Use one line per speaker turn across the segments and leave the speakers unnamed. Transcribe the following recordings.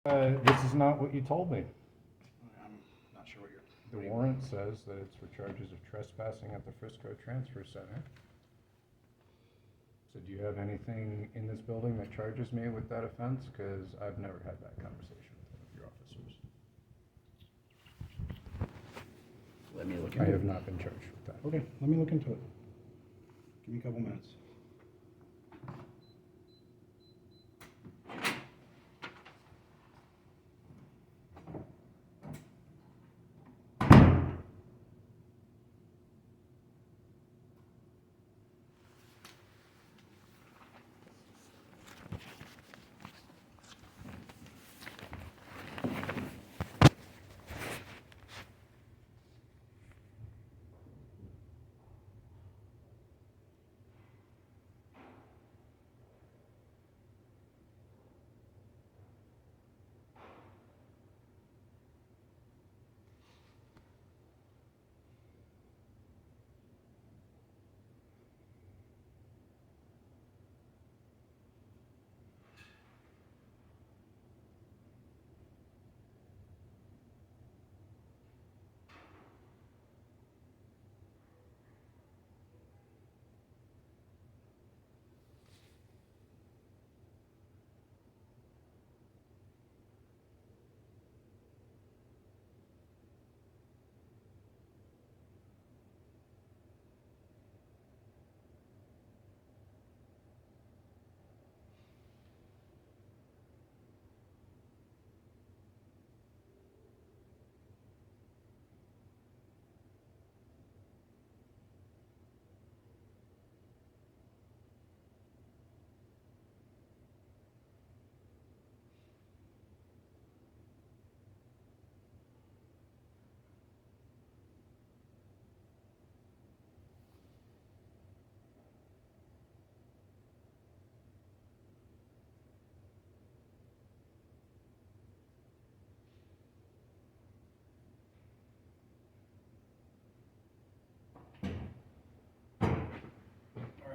This is not what you told me.
I'm not sure what you're.
The warrant says that it's for charges of trespassing at the Frisco Transfer Center. So do you have anything in this building that charges me with that offense? Because I've never had that conversation with one of your officers.
Let me look
I
into
have
it.
not been charged with that.
Okay, let me look into it. Give me a couple minutes.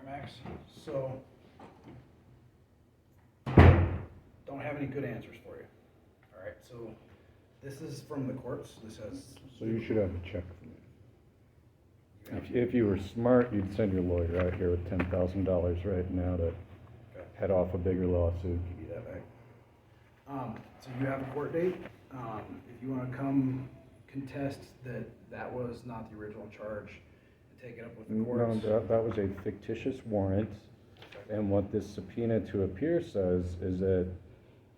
Max, so don't have any good answers for you. All right, so this is from the courts. This has.
So you should have a check for me. If you were smart, you'd send your lawyer out here with $10,000 right now to head off a bigger lawsuit.
Give you that back. So you have a court date. If you want to come contest that that was not the original charge, take it up with the courts.
No, that was a fictitious warrant, and what this subpoena to appear says is that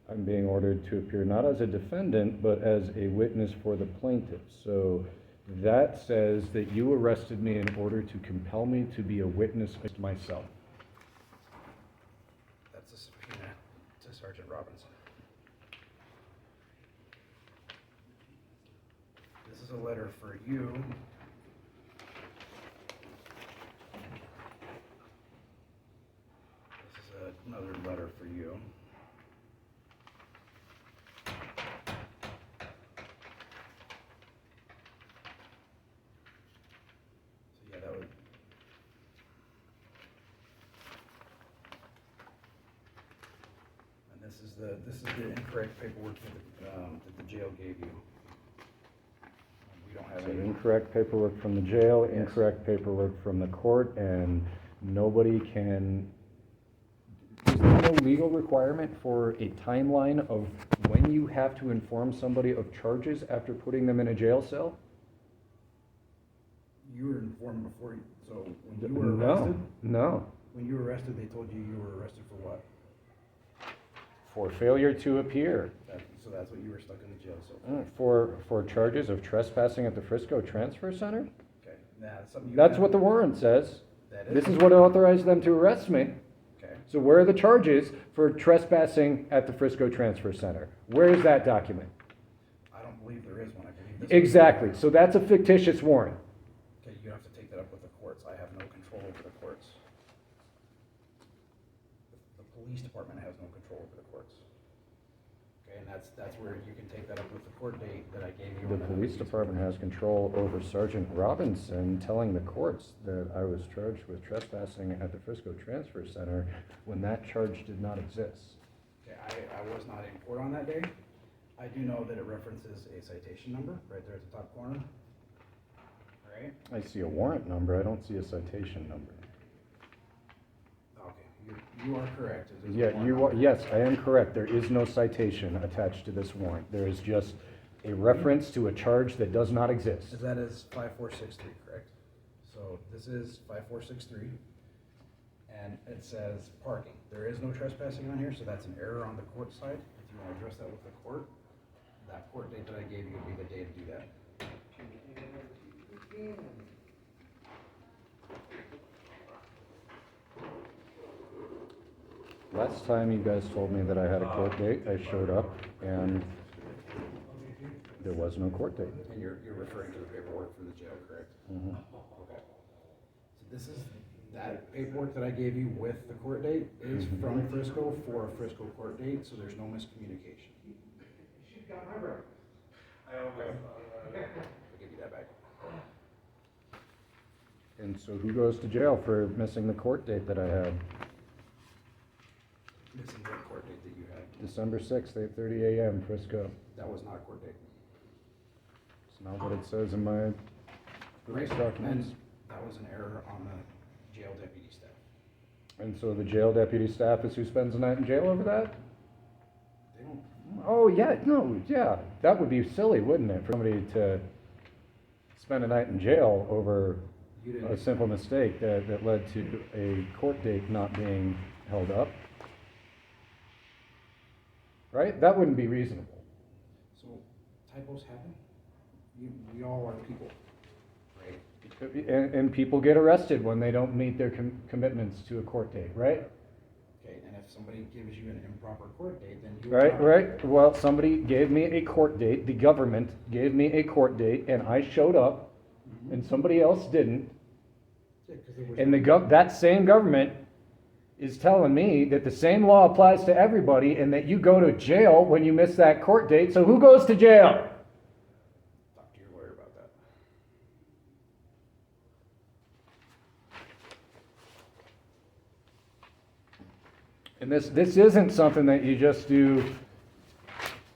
I'm being ordered to appear not as a defendant, but as a witness for the plaintiff. So that says that you arrested me in order to compel me to be a witness against myself.
That's a subpoena to Sergeant Robinson. This is a letter for you. Another letter for you. So yeah, that would. And this is the incorrect paperwork that the jail gave you. We don't have
So
any.
incorrect paperwork from the jail,
Yes.
Incorrect paperwork from the court, and nobody can. Is there no legal requirement for a timeline of when you have to inform somebody of charges after putting them in a jail cell?
You were informed before, so when you were arrested?
No.
When you were arrested, they told you were arrested for what?
For failure to appear.
So that's what you were stuck in the jail cell
For charges of trespassing at the Frisco Transfer Center?
Okay, that's something you.
That's what the warrant says.
That
This is what authorized them to arrest me.
Okay.
So where are the charges for trespassing at the Frisco Transfer Center? Where is that document?
I don't believe there is one. I believe this.
Exactly. So that's a fictitious warrant.
Okay, you have to take that up with the courts. I have no control over the courts. The police department has no control over the courts. Okay, and that's where you can take that up with the court date that I gave you.
The police department has control over Sergeant Robinson telling the courts that I was charged with trespassing at the Frisco Transfer Center when that charge did not exist.
Okay, I was not in court on that day. I do know that it references a citation number right there at the top corner. Right?
I see a warrant number, I don't see a citation number.
Okay, you are correct. It is a
Yeah,
warrant
you are,
number.
yes, I am correct, there is no citation attached to this warrant. There is just a reference to a charge that does not exist.
That is 5463, correct? So this is 5463, and it says parking. There is no trespassing on here, so that's an error on the court side. If you want to address that with the court, that court date that I gave you would be the day to do that.
Last time you guys told me that I had a court date, I showed up and there was no court date.
And you're referring to the paperwork for the jail, correct?
Mhm.
Okay. So this is, that paperwork that I gave you with the court date is from Frisco for a Frisco court date, so there's no miscommunication. I'll give you that back.
And so who goes to jail for missing the court date that I had?
Missing what court date that you had?
December 6th, 8:30 a.m., Frisco.
That was not a court date.
It's not what it says in my police
Right,
documents.
and that was an error on the jail deputy staff.
And so the jail deputy staff is who spends the night in jail over that?
They don't,
Oh, yeah, no, yeah, that would be silly, wouldn't it, for somebody to spend a night in jail over
you
a
didn't,
simple mistake that led to a court date not being held up? Right? That wouldn't be reasonable.
so typos happen. We all are people, right?
And people get arrested when they don't meet their commitments to a court date, right?
Okay, and if somebody gives you an improper court date, then you.
Right. Well, somebody gave me a court date, the government gave me a court date, and I showed up, and somebody else didn't.
Yeah, 'cause there was
And
no-
that same government is telling me that the same law applies to everybody and that you go to jail when you miss that court date. So who goes to jail?
Talk to your lawyer about that.
And this isn't something that you just do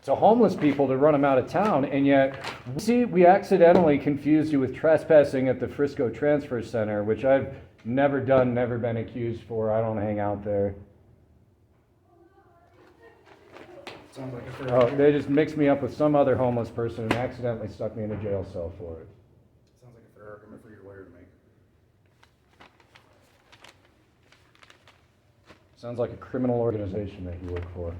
to homeless people to run them out of town, and yet, see, we accidentally confused you with trespassing at the Frisco Transfer Center, which I've never done, never been accused for. I don't hang out there.
Sounds like a fair
Oh,
argument.
they just mixed me up with some other homeless person and accidentally stuck me in a jail cell for it.
Sounds like a fair argument for your lawyer to make.
Sounds like a criminal organization that you work for.